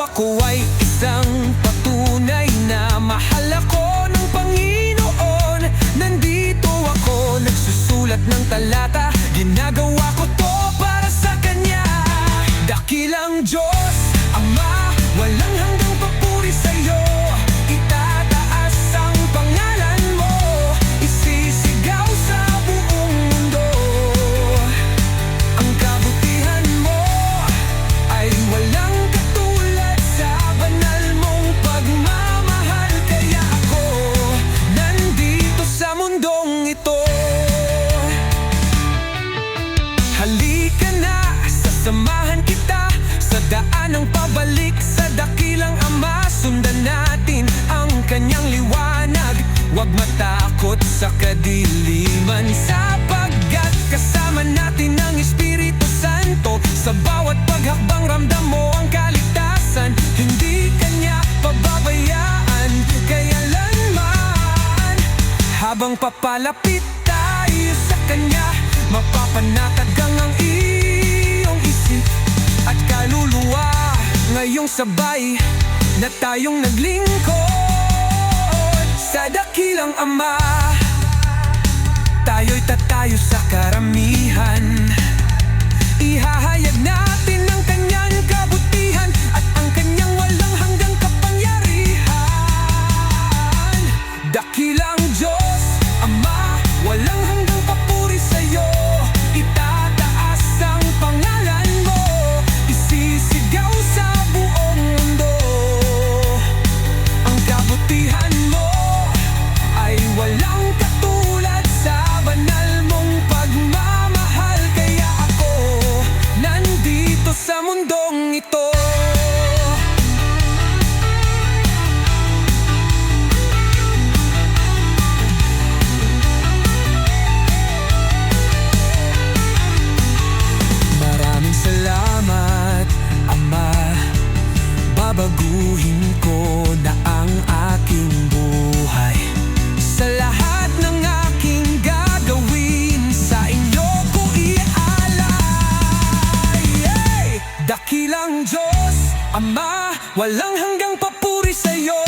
ako ay isang patunay na mahal ako ng Panginoon. Nandito ako, nagsusulat ng talata, ginagawa ko to para sa Kanya. Dakilang Diyos, Ama, walang hanggang papuri sa'yo. Itataas ang pangalan mo, isisigaw sa buong mundo. Ang kabutihan mo ay walang katulad sa banal mong pagmamahal. Kaya ako nandito sa mundong ito. Halika na, sasamahan kita sa daan ng pabalik sa dakilang Ama. Sundan natin ang Kanyang liwanag, huwag matakot sa kadiliman, sapagkat kasama natin ang Espiritu Santo. Sa bawat paghakbang ramdam mo ang kaligtasan, hindi Kanya pababayaan kailanman. Habang papalapit tayo sa Kanya, mapapanatag ang iyong isip at kaluluwa. Ngayong sabay na tayong naglingkod sa dakilang Ama, tayo'y tatayo sa karamihan. Ihahayag natin ang Kanyang kabutihan at ang Kanyang walang hanggang kapangyarihan. Dakilang Diyos, Ama, walang hanggang papuri sa'yo. Itataas ang pangalan mo, isisigaw sa buong mundo. Ang kabutihan mo ay walang katulad sa banal mong pagmamahal. Kaya ako nandito sa mundong ito. Maraming salamat, Ama. Babaguhin ko na ang aking buhay. Sa lahat ng aking gagawin, sa inyo ko iaalay. Dakilang Diyos, Ama, walang hanggang papuri sa'yo.